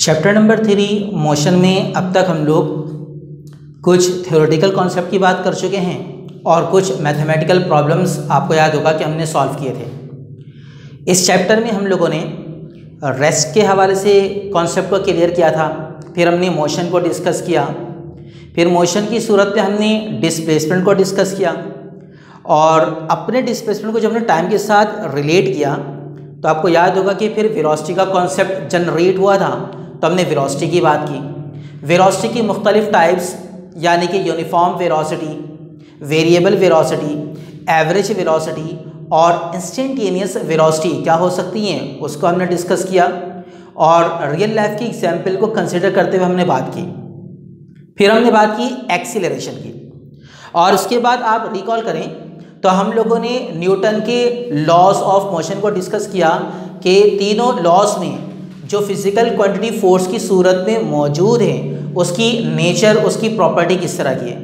Chapter number 3 motion में अब तक हम लोग कुछ थ्योरेटिकल कॉन्सेप्ट की बात कर चुके हैं और कुछ मैथमेटिकल प्रॉब्लम्स आपको याद होगा कि हमने सॉल्व किए थे। इस चैप्टर में हम लोगों ने रेस्ट के हवाले से कॉन्सेप्ट को क्लियर किया था, फिर हमने मोशन को डिस्कस किया, फिर मोशन की सूरत में हमने डिस्प्लेसमेंट को डिस्कस किया और अपने डिस्प्लेसमेंट को जब हमने टाइम के साथ रिलेट किया तो आपको याद होगा कि फिर वेलोसिटी का कॉन्सेप्ट जनरेट हुआ था, तो हमने वेलोसिटी की बात की। वेलोसिटी की मुख्तलिफ टाइप्स यानी कि uniform velocity, variable velocity, average velocity और इंस्टेंटेनियस वेलोसिटी क्या हो सकती हैं उसको हमने डिस्कस किया और रियल लाइफ की एग्जाम्पल को कंसिडर करते हुए हमने बात की। फिर हमने बात की एक्सीलरेशन की और उसके बाद आप रिकॉल करें तो हम लोगों ने न्यूटन के लॉज ऑफ मोशन को डिस्कस किया कि तीनों लॉज में जो फिजिकल क्वांटिटी फोर्स की सूरत में मौजूद है उसकी नेचर, उसकी प्रॉपर्टी किस तरह की है।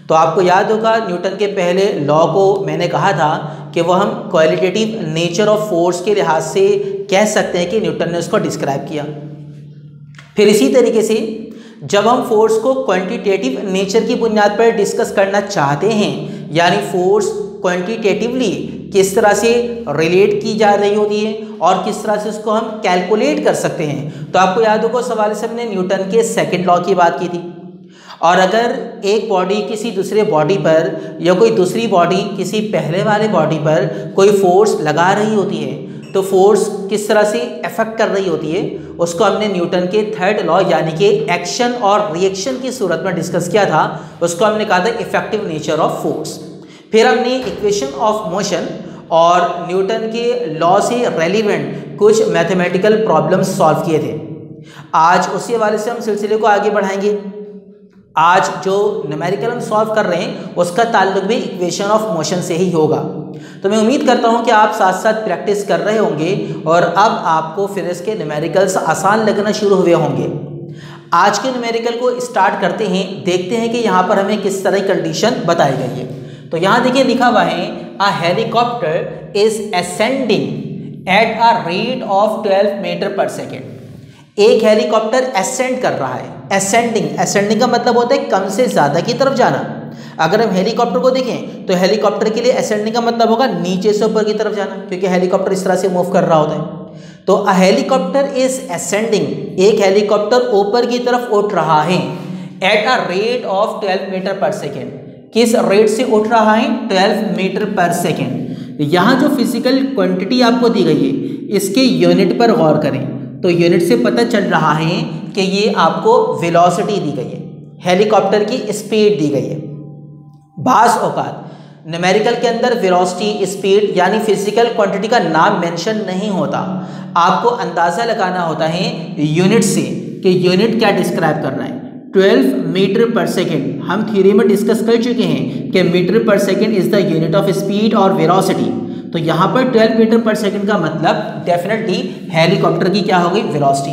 तो आपको याद होगा न्यूटन के पहले लॉ को मैंने कहा था कि वो हम क्वालिटेटिव नेचर ऑफ फोर्स के लिहाज से कह सकते हैं कि न्यूटन ने उसको डिस्क्राइब किया। फिर इसी तरीके से जब हम फोर्स को क्वांटिटेटिव नेचर की बुनियाद पर डिस्कस करना चाहते हैं, यानी फोर्स क्वांटिटेटिवली किस तरह से रिलेट की जा रही होती है और किस तरह से उसको हम कैलकुलेट कर सकते हैं, तो आपको याद होगा उस हवाले से हमने न्यूटन के सेकंड लॉ की बात की थी। और अगर एक बॉडी किसी दूसरे बॉडी पर या कोई दूसरी बॉडी किसी पहले वाले बॉडी पर कोई फोर्स लगा रही होती है तो फोर्स किस तरह से इफेक्ट कर रही होती है उसको हमने न्यूटन के थर्ड लॉ यानी कि एक्शन और रिएक्शन की सूरत में डिस्कस किया था। उसको हमने कहा था इफेक्टिव नेचर ऑफ फोर्स। फिर हमने इक्वेशन ऑफ मोशन और न्यूटन के लॉ से रेलिवेंट कुछ मैथमेटिकल प्रॉब्लम्स सॉल्व किए थे। आज उसी हवाले से हम सिलसिले को आगे बढ़ाएंगे। आज जो न्यूमेरिकल हम सॉल्व कर रहे हैं उसका ताल्लुक भी इक्वेशन ऑफ मोशन से ही होगा। तो मैं उम्मीद करता हूं कि आप साथ साथ प्रैक्टिस कर रहे होंगे और अब आपको फिर इसके न्यूमेरिकल्स आसान लगना शुरू हुए होंगे। आज के न्यूमेरिकल को स्टार्ट करते हैं, देखते हैं कि यहाँ पर हमें किस तरह की कंडीशन बताई गई है। तो यहाँ देखिए लिखा हुआ है a helicopter is ascending at a rate of 12 metre per second. एक हेलीकॉप्टर असेंड कर रहा है। असेंडिंग का मतलब होता है कम से ज़्यादा की तरफ जाना। अगर हम हेलीकॉप्टर को देखें तो हेलीकॉप्टर के लिए असेंडिंग का मतलब होगा नीचे से ऊपर की तरफ जाना, क्योंकि हेलीकॉप्टर इस तरह से मूव कर रहा होता है। तो अ हेलीकॉप्टर इज असेंडिंग, एक हेलीकॉप्टर ऊपर की तरफ उठ रहा है at a rate of 12 metre per second. किस रेट से उठ रहा है? 12 मीटर पर सेकेंड। यहाँ जो फिजिकल क्वांटिटी आपको दी गई है इसके यूनिट पर गौर करें तो यूनिट से पता चल रहा है कि ये आपको वेलोसिटी दी गई है, हेलीकॉप्टर की स्पीड दी गई है। बास औकात न्यूमेरिकल के अंदर वेलोसिटी, स्पीड यानी फिजिकल क्वांटिटी का नाम मेंशन नहीं होता। आपको अंदाज़ा लगाना होता है यूनिट से कि यूनिट क्या डिस्क्राइब कर रहा है। 12 मीटर पर सेकेंड हम थ्योरी में डिस्कस कर चुके हैं कि metre per second is the unit of speed और वेलोसिटी। तो यहाँ पर 12 मीटर पर सेकेंड का मतलब डेफिनेटली हेलीकॉप्टर की क्या हो गई? वेलोसिटी।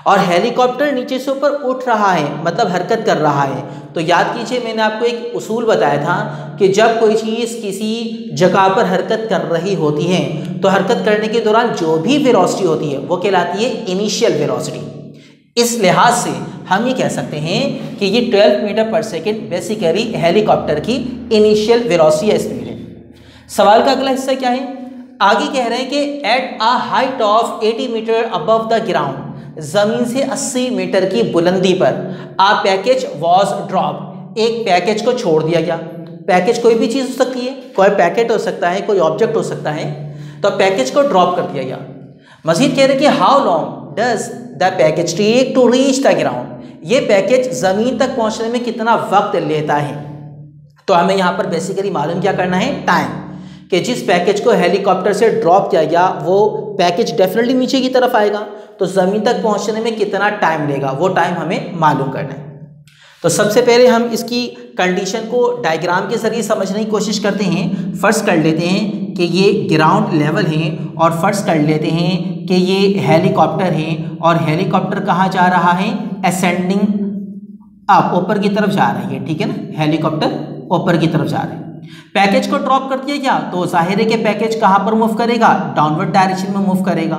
और हेलीकॉप्टर नीचे से ऊपर उठ रहा है मतलब हरकत कर रहा है। तो याद कीजिए मैंने आपको एक उसूल बताया था कि जब कोई चीज़ किसी जगह पर हरकत कर रही होती है तो हरकत करने के दौरान जो भी वेलोसिटी होती है वो कहलाती है इनिशियल वेलोसिटी। इस लिहाज से हम ये कह सकते हैं कि ये 12 metre per second basically helicopter की इनिशियल वेलोसिटी या स्पीड है। सवाल का अगला हिस्सा क्या है? आगे कह रहे हैं कि at a height of 80 metre above the ground, जमीन से 80 मीटर की बुलंदी पर आ पैकेज वॉज ड्रॉप, एक पैकेज को छोड़ दिया गया। पैकेज कोई भी चीज़ हो सकती है, कोई पैकेट हो सकता है, कोई ऑब्जेक्ट हो सकता है। तो पैकेज को ड्रॉप कर दिया गया। मजीद कह रहे हैं कि how long does the package take to reach the ground, ये पैकेज ज़मीन तक पहुंचने में कितना वक्त लेता है। तो हमें यहाँ पर बेसिकली मालूम क्या करना है? टाइम, कि जिस पैकेज को हेलीकॉप्टर से ड्रॉप किया गया वो पैकेज डेफिनेटली नीचे की तरफ आएगा, तो ज़मीन तक पहुंचने में कितना टाइम लेगा वो टाइम हमें मालूम करना है। तो सबसे पहले हम इसकी कंडीशन को डायग्राम के ज़रिए समझने की कोशिश करते हैं। फर्स्ट कर लेते हैं कि ये ग्राउंड लेवल है और फर्स्ट कर लेते हैं कि ये हेलीकॉप्टर है और हेलीकॉप्टर कहाँ जा रहा है? असेंडिंग अप, ऊपर की तरफ जा रही है। ठीक है ना, हेलीकॉप्टर ऊपर की तरफ जा रहा है। पैकेज को ड्रॉप कर दिया गया तो जाहिर है कि पैकेज कहाँ पर मूव करेगा? डाउनवर्ड डायरेक्शन में मूव करेगा।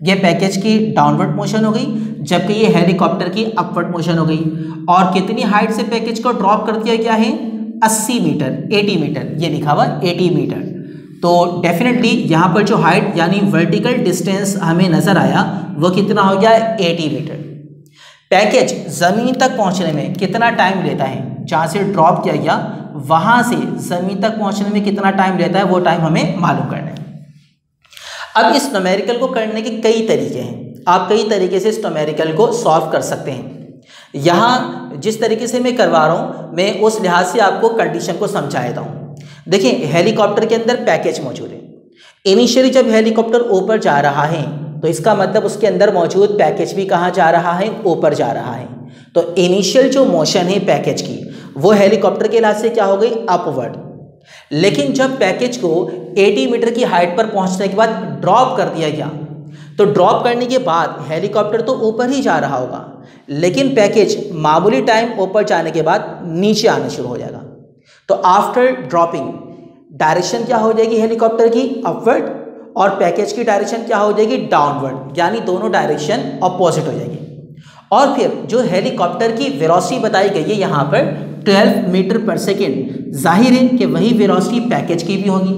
ये पैकेज की डाउनवर्ड मोशन हो गई, जबकि ये हेलीकॉप्टर की अपवर्ड मोशन हो गई। और कितनी हाइट से पैकेज को ड्रॉप कर दिया गया है? 80 मीटर, 80 मीटर, ये लिखा हुआ 80 मीटर। तो डेफिनेटली यहाँ पर जो हाइट यानी वर्टिकल डिस्टेंस हमें नजर आया वो कितना हो गया? 80 मीटर। पैकेज ज़मीन तक पहुँचने में कितना टाइम लेता है? जहाँ से ड्रॉप किया गया वहाँ से ज़मीन तक पहुँचने में कितना टाइम लेता है, वो टाइम हमें मालूम करना है। अब इस न्यूमेरिकल को करने के कई तरीके हैं, आप कई तरीके से इस न्यूमेरिकल को सॉल्व कर सकते हैं। यहाँ जिस तरीके से मैं करवा रहा हूँ मैं उस लिहाज से आपको कंडीशन को समझा देता हूँ। देखिए, हेलीकॉप्टर के अंदर पैकेज मौजूद है। इनिशियली जब हेलीकॉप्टर ऊपर जा रहा है तो इसका मतलब उसके अंदर मौजूद पैकेज भी कहाँ जा रहा है? ऊपर जा रहा है। तो इनिशियल जो मोशन है पैकेज की वो हेलीकॉप्टर के लिहाज से क्या हो गई? अपवर्ड। लेकिन जब पैकेज को 80 मीटर की हाइट पर पहुंचने के बाद ड्रॉप कर दिया गया, तो ड्रॉप करने के बाद हेलीकॉप्टर तो ऊपर ही जा रहा होगा, लेकिन पैकेज मामूली टाइम ऊपर जाने के बाद नीचे आना शुरू हो जाएगा। तो आफ्टर ड्रॉपिंग डायरेक्शन क्या हो जाएगी हेलीकॉप्टर की? अपवर्ड, और पैकेज की डायरेक्शन क्या हो जाएगी? डाउनवर्ड, यानी दोनों डायरेक्शन अपोजिट हो जाएगी। और फिर जो हेलीकॉप्टर की वेलोसिटी बताई गई है यहाँ पर 12 मीटर पर सेकेंड, जाहिर है कि वही वेलोसिटी पैकेज की भी होगी,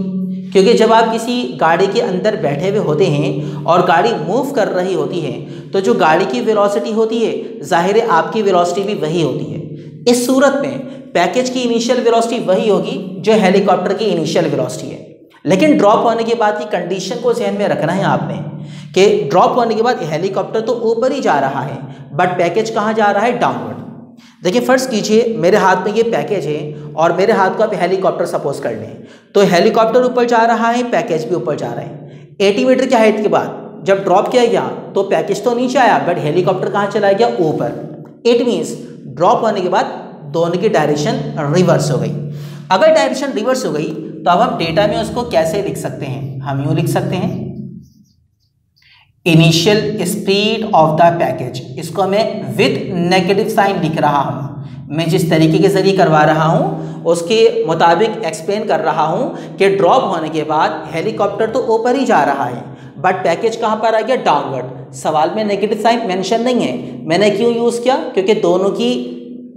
क्योंकि जब आप किसी गाड़ी के अंदर बैठे हुए होते हैं और गाड़ी मूव कर रही होती है तो जो गाड़ी की वेलोसिटी होती है जाहिर है आपकी वेलोसिटी भी वही होती है। इस सूरत में पैकेज की इनिशियल वेलोसिटी वही होगी जो हेलीकॉप्टर की इनिशियल वेलोसिटी है। लेकिन ड्रॉप होने के बाद की कंडीशन को ध्यान में रखना है आपने कि ड्रॉप होने के बाद हेलीकॉप्टर तो ऊपर ही जा रहा है बट पैकेज कहाँ जा रहा है? डाउनवर्ड। देखिए, फर्स्ट कीजिए मेरे हाथ में ये पैकेज है और मेरे हाथ को आप हेलीकॉप्टर सपोज कर लें, तो हेलीकॉप्टर ऊपर जा रहा है, पैकेज भी ऊपर जा रहा है। 80 मीटर की हाइट के बाद जब ड्रॉप किया गया तो पैकेज तो नीचे आया बट हेलीकॉप्टर कहाँ चला गया? ऊपर। इट मीन्स ड्रॉप होने के बाद दोनों की डायरेक्शन रिवर्स हो गई। अगर डायरेक्शन रिवर्स हो गई तो अब हम डेटा में उसको कैसे लिख सकते हैं? हम यूँ लिख सकते हैं initial speed of the package, इसको मैं विथ नेगेटिव साइन लिख रहा हूं। मैं जिस तरीके के जरिए करवा रहा हूं उसके मुताबिक एक्सप्लेन कर रहा हूं कि ड्रॉप होने के बाद हेलीकॉप्टर तो ऊपर ही जा रहा है बट पैकेज कहां पर आ गया? डाउनवर्ड। सवाल में नेगेटिव साइन मेंशन नहीं है, मैंने क्यों यूज किया? क्योंकि दोनों की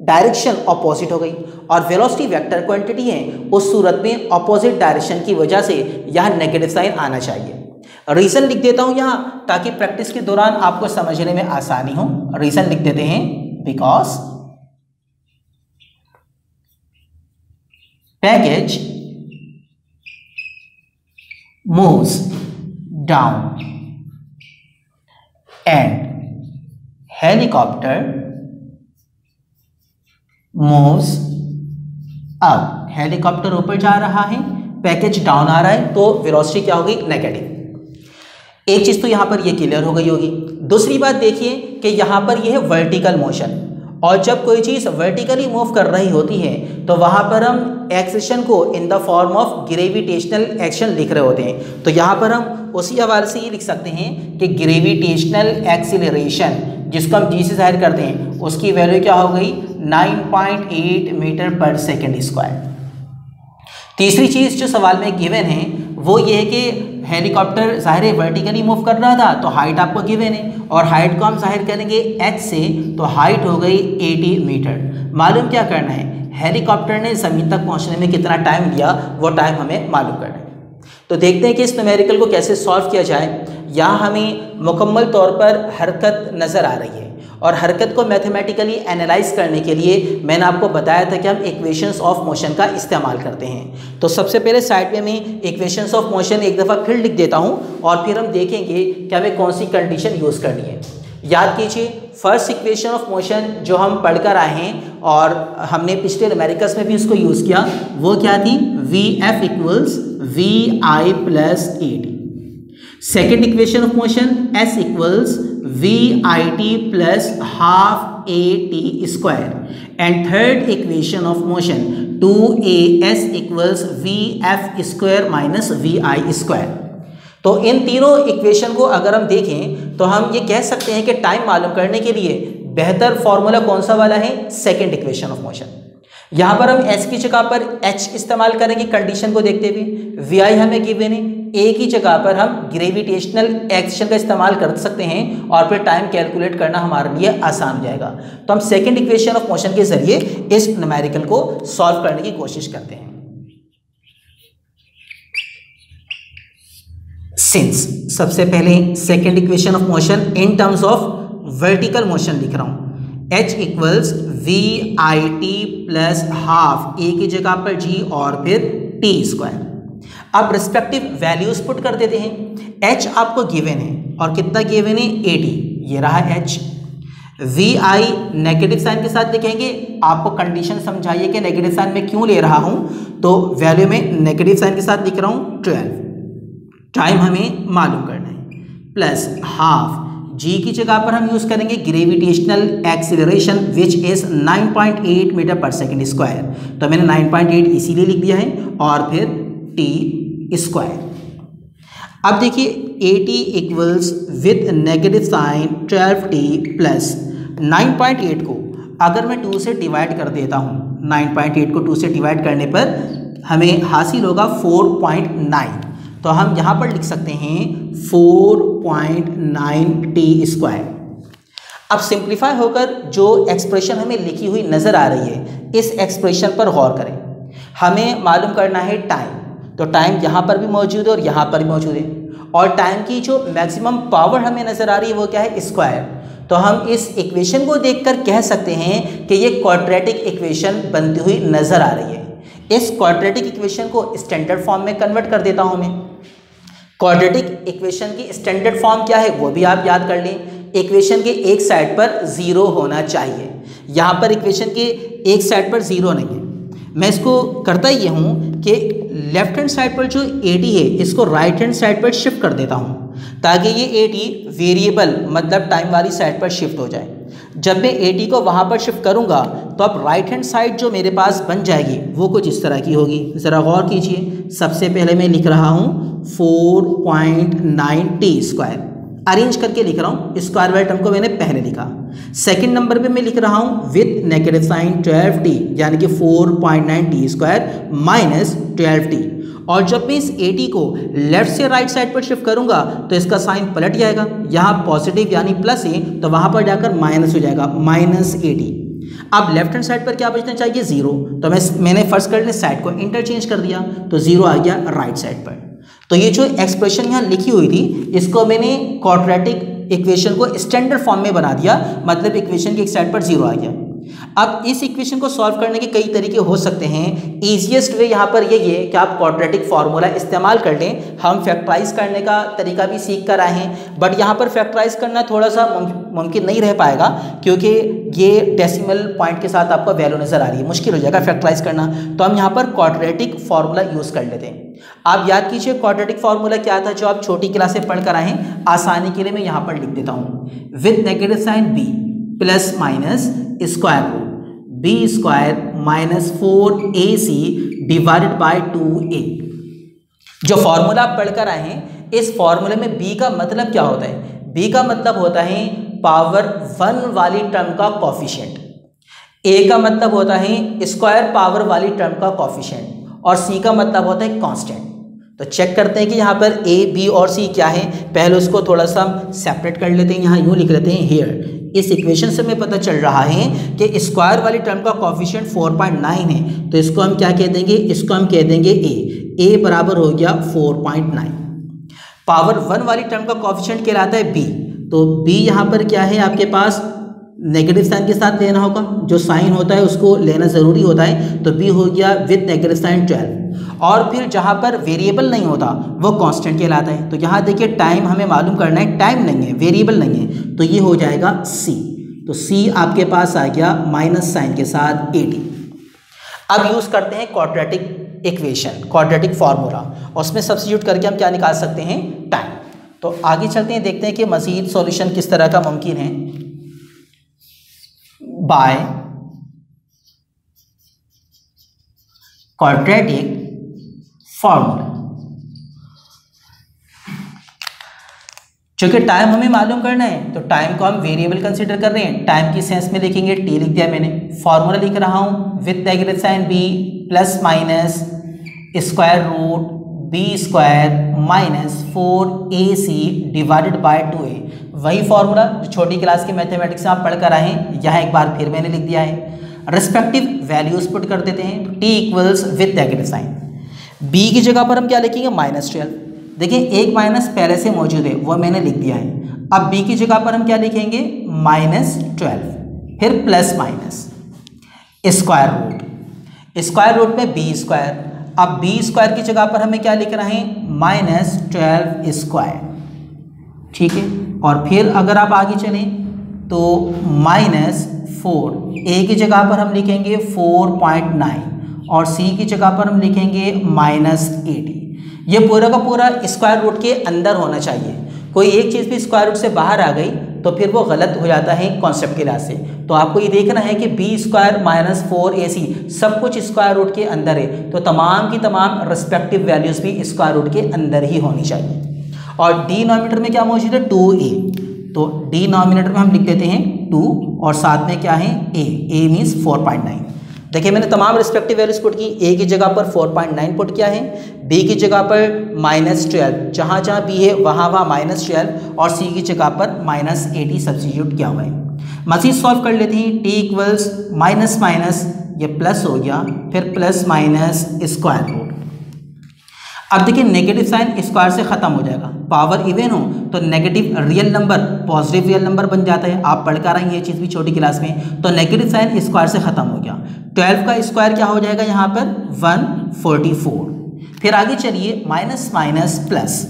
डायरेक्शन अपोजिट हो गई और वेलोसिटी वेक्टर क्वांटिटी है, उस सूरत में अपोजिट डायरेक्शन की वजह से यह नेगेटिव साइन आना चाहिए। रीजन लिख देता हूं यहाँ ताकि प्रैक्टिस के दौरान आपको समझने में आसानी हो। रीजन लिख देते हैं because package moves down and helicopter moves up. Helicopter ऊपर जा रहा है, पैकेज डाउन आ रहा है, तो वेलोसिटी क्या होगी? नेगेटिव। एक चीज तो यहां पर ये क्लियर हो गई होगी। दूसरी बात देखिए कि यहां पर ये है वर्टिकल मोशन, और जब कोई चीज वर्टिकली मूव कर रही होती है तो वहां पर हम एक्सेशन को in the form of gravitational action लिख रहे होते हैं। तो यहां पर हम उसी हवाले से ये लिख सकते हैं कि ग्रेविटेशनल एक्सीलरेशन, जिसको हम जी से जाहिर करते हैं, उसकी वैल्यू क्या हो गई? 9.8 मीटर पर सेकेंड स्क्वायर। तीसरी चीज जो सवाल में गिवन है वो ये है कि हेलीकॉप्टर जाहिर वर्टिकली मूव कर रहा था तो हाइट आपको गिवन है, और हाइट को हम जाहिर करेंगे h से, तो हाइट हो गई 80 मीटर। मालूम क्या करना है? हेलीकॉप्टर ने ज़मीन तक पहुंचने में कितना टाइम लिया वो टाइम हमें मालूम करना है। तो देखते हैं कि इस न्यूमेरिकल को कैसे सॉल्व किया जाए। यहाँ हमें मुकम्मल तौर पर हरकत नज़र आ रही है, और हरकत को मैथमेटिकली एनालाइज करने के लिए मैंने आपको बताया था कि हम इक्वेशंस ऑफ मोशन का इस्तेमाल करते हैं। तो सबसे पहले साइड में मैं इक्वेशंस ऑफ मोशन एक दफ़ा फिर लिख देता हूँ और फिर हम देखेंगे कि हमें कौन सी कंडीशन यूज़ करनी है। याद कीजिए, फर्स्ट इक्वेशन ऑफ मोशन जो हम पढ़कर आए हैं और हमने पिछले न्यूमेरिकल्स में भी उसको यूज़ किया, वो क्या थी? Vf equals Vi plus AD। Second equation of motion S equals VIT plus half AT square. And third equation of motion 2AS equals VF square minus VI square. तो इन तीनों इक्वेशन को अगर हम देखें तो हम ये कह सकते हैं कि टाइम मालूम करने के लिए बेहतर फॉर्मूला कौन सा वाला है? Second equation of motion. यहाँ पर हम S की जगह पर H इस्तेमाल करेंगे कंडीशन को देखते हुए। VI हमें गिवन है, ए की जगह पर हम ग्रेविटेशनल एक्शन का इस्तेमाल कर सकते हैं और फिर टाइम कैलकुलेट करना हमारे लिए आसान हो जाएगा। तो हम सेकेंड इक्वेशन ऑफ मोशन के जरिए इस न्यूमेरिकल को सॉल्व करने की कोशिश करते हैं। सिंस सबसे पहले second equation of motion in terms of vertical motion लिख रहा हूं, H equals v i t plus half a की जगह पर g और फिर टी स्क्वायर। अब रिस्पेक्टिव वैल्यूज पुट कर देते हैं। H आपको गिवन है और कितना गिवन है 80, ये रहा H। V I negative sign के साथ लिखेंगे, आपको कंडीशन समझाइए कि नेगेटिव साइन में क्यों ले रहा हूं, तो वैल्यू में नेगेटिव साइन के साथ लिख रहा हूं 12, टाइम हमें मालूम करना है, प्लस हाफ g की जगह पर हम यूज करेंगे gravitational acceleration which is 9.8 metre per second square, तो मैंने 9.8 इसीलिए लिख दिया है, और फिर t स्क्वायर। अब देखिए 80 equals with negative sign 12t plus 9.8 को अगर मैं 2 से डिवाइड कर देता हूँ, 9.8 को 2 से डिवाइड करने पर हमें हासिल होगा 4.9, तो हम यहाँ पर लिख सकते हैं 4.9t स्क्वायर। अब सिंप्लीफाई होकर जो एक्सप्रेशन हमें लिखी हुई नज़र आ रही है, इस एक्सप्रेशन पर गौर करें। हमें मालूम करना है टाइम, तो टाइम यहाँ पर भी मौजूद है और यहाँ पर भी मौजूद है, और टाइम की जो मैक्सिमम पावर हमें नज़र आ रही है वो क्या है, स्क्वायर। तो हम इस इक्वेशन को देखकर कह सकते हैं कि ये क्वाड्रेटिक इक्वेशन बनती हुई नज़र आ रही है। इस क्वाड्रेटिक इक्वेशन को स्टैंडर्ड फॉर्म में कन्वर्ट कर देता हूँ मैं। क्वाड्रेटिक इक्वेशन की स्टैंडर्ड फॉर्म क्या है वो भी आप याद कर लें। इक्वेशन के एक साइड पर 0 होना चाहिए, यहाँ पर इक्वेशन के एक साइड पर 0 नहीं है। मैं इसको करता ये हूँ कि लेफ्ट हैंड साइड पर जो 80 है इसको राइट हैंड साइड पर शिफ्ट कर देता हूँ, ताकि ये 80 वेरिएबल मतलब टाइम वाली साइड पर शिफ्ट हो जाए। जब मैं 80 को वहाँ पर शिफ्ट करूँगा तो अब राइट हैंड साइड जो मेरे पास बन जाएगी वो कुछ इस तरह की होगी। ज़रा गौर कीजिए, सबसे पहले मैं लिख रहा हूँ 4.9t स्क्वायर, अरेंज करके लिख रहा हूँ, स्क्वायर वाले टर्म को मैंने पहले लिखा। सेकंड नंबर पे मैं लिख रहा हूँ विथ नेगेटिव साइन 12t, यानी कि 4.9t स्क्वायर माइनस 12t, और जब मैं इस 80 को लेफ्ट से राइट साइड पर शिफ्ट करूंगा तो इसका साइन पलट जाएगा, यहाँ पॉजिटिव यानी प्लस है तो वहाँ पर जाकर माइनस हो जाएगा, माइनस 80। अब लेफ्ट हैंड साइड पर क्या बचना चाहिए, 0, तो मैंने फर्स्ट करने साइड को इंटरचेंज कर दिया तो 0 आ गया राइट साइड पर। तो ये जो एक्सप्रेशन यहाँ लिखी हुई थी इसको मैंने क्वाड्रेटिक इक्वेशन को स्टैंडर्ड फॉर्म में बना दिया, मतलब इक्वेशन के एक साइड पर 0 आ गया। अब इस इक्वेशन को सॉल्व करने के कई तरीके हो सकते हैं। ईजिएस्ट वे यहाँ पर यही है कि आप क्वाड्रेटिक फार्मूला इस्तेमाल कर लें। हम फैक्टराइज करने का तरीका भी सीख कर आए हैं, बट यहाँ पर फैक्टराइज करना थोड़ा सा मुमकिन नहीं रह पाएगा, क्योंकि ये डेसिमल पॉइंट के साथ आपको वैल्यू नज़र आ रही है, मुश्किल हो जाएगा फैक्टराइज करना। तो हम यहाँ पर क्वाड्रेटिक फार्मूला यूज़ कर लेते हैं। आप याद कीजिए क्वाड्रेटिक फार्मूला क्या था जो आप छोटी क्लास से पढ़ कर आए हैं। आसानी के लिए मैं यहाँ पर लिख देता हूँ, with negative sign b plus minus square root B square minus 4ac divided by 2a। जो फॉर्मूला आप पढ़कर आए हैं, इस फॉर्मूले में b का मतलब क्या होता है, b का मतलब होता है पावर 1 वाली टर्म का कॉफिशिएंट, a का मतलब होता है स्क्वायर पावर वाली टर्म का कॉफिशिएंट, और c का मतलब होता है कांस्टेंट। तो चेक करते हैं कि यहाँ पर a, b और c क्या है। पहले उसको थोड़ा सा सेपरेट कर लेते हैं, यहाँ यूँ लिख लेते हैं हियर। इस इक्वेशन से हमें पता चल रहा है कि स्क्वायर वाली टर्म का कॉफिशिएंट 4.9 है, तो इसको हम क्या कह देंगे, इसको हम कह देंगे a बराबर हो गया 4.9। पावर 1 वाली टर्म का कॉफिशिएंट कहलाता है b, तो b यहाँ पर क्या है आपके पास नेगेटिव साइन के साथ लेना होगा, जो साइन होता है उसको लेना ज़रूरी होता है, तो b हो गया विथ नेगेटिव साइन 12। और फिर जहाँ पर वेरिएबल नहीं होता वो कांस्टेंट कहलाता है। तो यहाँ देखिए टाइम हमें मालूम करना है, टाइम नहीं है, वेरिएबल नहीं है, तो ये हो जाएगा c। तो c आपके पास आ गया माइनस साइन के साथ 80। अब यूज़ करते हैं क्वाड्रेटिक इक्वेशन, क्वाड्रेटिक फार्मूला, और उसमें सब्स्टिट्यूट करके हम क्या निकाल सकते हैं, टाइम। तो आगे चलते हैं, देखते हैं कि मज़ीद सॉल्यूशन किस तरह का मुमकिन है। बाय क्वाड्रेटिक फार्मूला, चूंकि टाइम हमें मालूम करना है तो टाइम को हम वेरिएबल कंसीडर कर रहे हैं, टाइम की सेंस में लिखेंगे, टी लिख दिया मैंने। फार्मूला लिख रहा हूं with negative sign b plus minus square root b² minus 4ac divided by 2a। वही फॉर्मूला जो छोटी क्लास के मैथमेटिक्स में आप पढ़ कर आए हैं, यहाँ एक बार फिर मैंने लिख दिया है। रिस्पेक्टिव वैल्यूज पुट कर देते हैं। t equals with negative sign. b की जगह पर हम क्या लिखेंगे? -12। देखिए एक माइनस पहले से मौजूद है, वो मैंने लिख दिया है। अब b की जगह पर हम क्या लिखेंगे? -12, फिर प्लस माइनस स्क्वायर रूट में b²। अब b² की जगह पर हमें क्या लिखना है? -12²। ठीक है, और फिर अगर आप आगे चलें तो -4, a की जगह पर हम लिखेंगे 4.9 और c की जगह पर हम लिखेंगे -80। ये पूरा का पूरा स्क्वायर रूट के अंदर होना चाहिए। कोई एक चीज़ भी स्क्वायर रूट से बाहर आ गई तो फिर वो गलत हो जाता है कॉन्सेप्ट के लिहाज से। तो आपको ये देखना है कि b² -4ac सब कुछ स्क्वायर रूट के अंदर है, तो तमाम की तमाम रिस्पेक्टिव वैल्यूज़ भी स्क्वायर रूट के अंदर ही होनी चाहिए। और डिनोमिनेटर में क्या मौजूद है? 2a, तो डिनोमिनेटर में हम लिख देते हैं 2 और साथ में क्या है? a means 4.9। देखिए मैंने तमाम रिस्पेक्टिव वैल्यूज पुट की। a की जगह पर 4.9 पुट किया है, b की जगह पर -12, जहाँ जहाँ b है वहाँ -12 और c की जगह पर -80 सब्स्टिट्यूट किया हुआ है। मज़ीद सॉल्व कर लेते हैं। t इक्वल्स माइनस माइनस ये प्लस हो गया, फिर प्लस माइनस स्क्वायर रूट। अब देखिए नेगेटिव साइन स्क्वायर से ख़त्म हो जाएगा। पावर इवन हो तो negative real number positive real number बन जाता है। आप पढ़ कर आएंगे ये चीज़ भी छोटी क्लास में। तो नेगेटिव साइन स्क्वायर से ख़त्म हो गया। 12 का स्क्वायर क्या हो जाएगा यहाँ पर? 144। फिर आगे चलिए माइनस माइनस प्लस,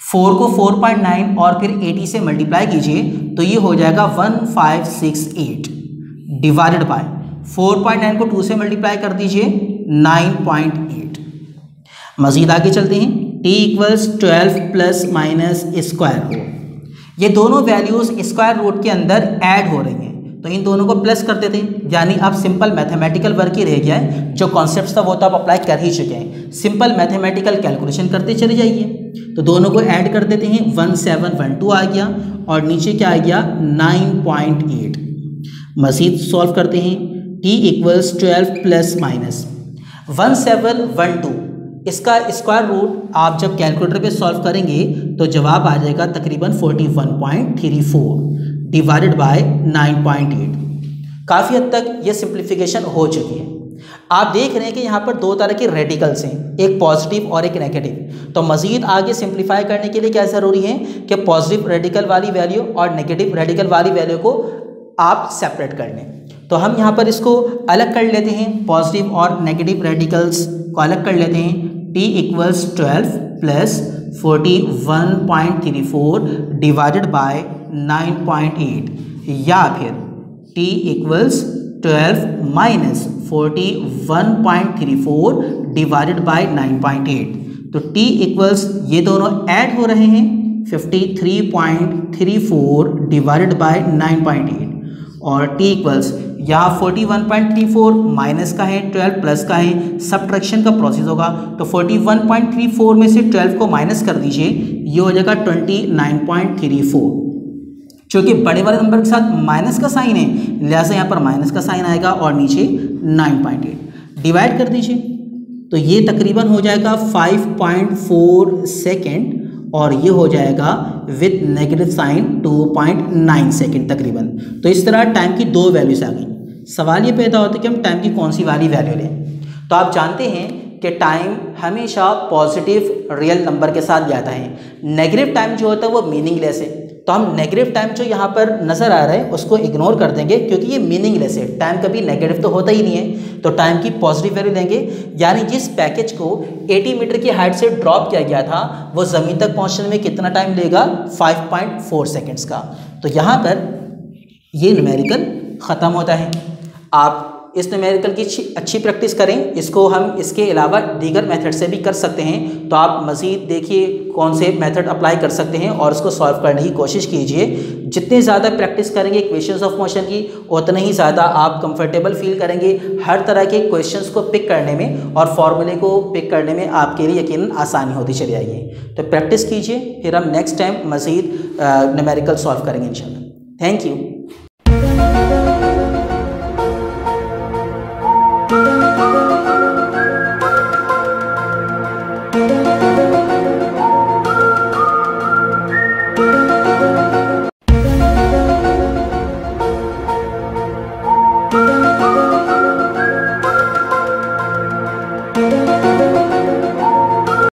4 को 4.9 और फिर 80 से मल्टीप्लाई कीजिए तो ये हो जाएगा 1568 डिवाइडेड बाय 4.9 को 2 से मल्टीप्लाई कर दीजिए 9.8। मज़ीद आगे चलते हैं। t equals 12 plus minus square root. ये दोनों वैल्यूज़ स्क्वायर रूट के अंदर ऐड हो रही हैं, तो इन दोनों को प्लस कर देते हैं। यानी अब सिंपल मैथमेटिकल वर्क ही रह गया है। जो कॉन्सेप्ट था वो तो आप अप्लाई कर ही चुके हैं। सिंपल मैथमेटिकल कैलकुलेशन करते चले जाइए। तो दोनों को ऐड कर देते हैं। 1712 आ गया और नीचे क्या आ गया? 9.8। मज़ीद सॉल्व करते हैं। t इक्वल्स 12 प्लस माइनस 1712, इसका स्क्वायर रूट आप जब कैलकुलेटर पे सॉल्व करेंगे तो जवाब आ जाएगा तकरीबन 41.34 डिवाइडेड बाय 9.8। काफ़ी हद तक ये सिंप्लीफिकेशन हो चुकी है। आप देख रहे हैं कि यहाँ पर दो तरह के रेडिकल्स हैं, एक पॉजिटिव और एक नेगेटिव। तो मज़ीद आगे सिंप्लीफाई करने के लिए क्या ज़रूरी है कि पॉजिटिव रेडिकल वाली वैल्यू और नेगेटिव रेडिकल वाली वैल्यू को आप सेपरेट कर लें। तो हम यहाँ पर इसको अलग कर लेते हैं, पॉजिटिव और नेगेटिव रेडिकल्स को अलग कर लेते हैं। t equals 12 plus 41.34 divided by 9.8, या फिर t equals 12 minus 41.34 divided by 9.8। तो t इक्वल्स ये दोनों ऐड हो रहे हैं 53.34 डिवाइडेड बाय 9.8 और t इक्वल्स यहाँ 41.34 माइनस का है, 12 प्लस का है, सब्ट्रैक्शन का प्रोसेस होगा। तो 41.34 में से 12 को माइनस कर दीजिए, ये हो जाएगा 29.34। चूँकि बड़े वाले नंबर के साथ माइनस का साइन है लिहाजा यहाँ पर माइनस का साइन आएगा और नीचे 9.8 डिवाइड कर दीजिए तो ये तकरीबन हो जाएगा 5.4 सेकेंड और ये हो जाएगा विथ नेगेटिव साइन 2.9 सेकेंड तकरीबन। तो इस तरह टाइम की दो वैल्यूज आ गई। सवाल ये पैदा होता है कि हम टाइम की कौन सी वाली वैल्यू लें। तो आप जानते हैं कि टाइम हमेशा पॉजिटिव रियल नंबर के साथ जाता है। नेगेटिव टाइम जो होता है वो मीनिंगलेस है। तो हम नेगेटिव टाइम जो यहाँ पर नज़र आ रहा है उसको इग्नोर कर देंगे क्योंकि ये मीनिंगलेस है। टाइम कभी नेगेटिव तो होता ही नहीं है। तो टाइम की पॉजिटिव वैल्यू लेंगे, यानी जिस पैकेज को 80 मीटर की हाइट से ड्रॉप किया गया था वो ज़मीन तक पहुँचने में कितना टाइम लेगा? 5.4 सेकेंड्स का। तो यहाँ पर ये न्यूमेरिकल ख़त्म होता है। आप इस न्यूमेरिकल की अच्छी प्रैक्टिस करें। इसको हम इसके अलावा दीगर मेथड से भी कर सकते हैं। तो आप मज़ीद देखिए कौन से मेथड अप्लाई कर सकते हैं और उसको सॉल्व करने की कोशिश कीजिए। जितने ज़्यादा प्रैक्टिस करेंगे इक्वेशंस ऑफ मोशन की उतने ही ज़्यादा आप कंफर्टेबल फील करेंगे हर तरह के क्वेश्चंस को पिक करने में और फॉर्मूले को पिक करने में आपके लिए यकीनन आसानी होती चली आएगी। तो प्रैक्टिस कीजिए, फिर हम नेक्स्ट टाइम मज़ीद न्यूमेरिकल सॉल्व करेंगे इंशाल्लाह। Thank you.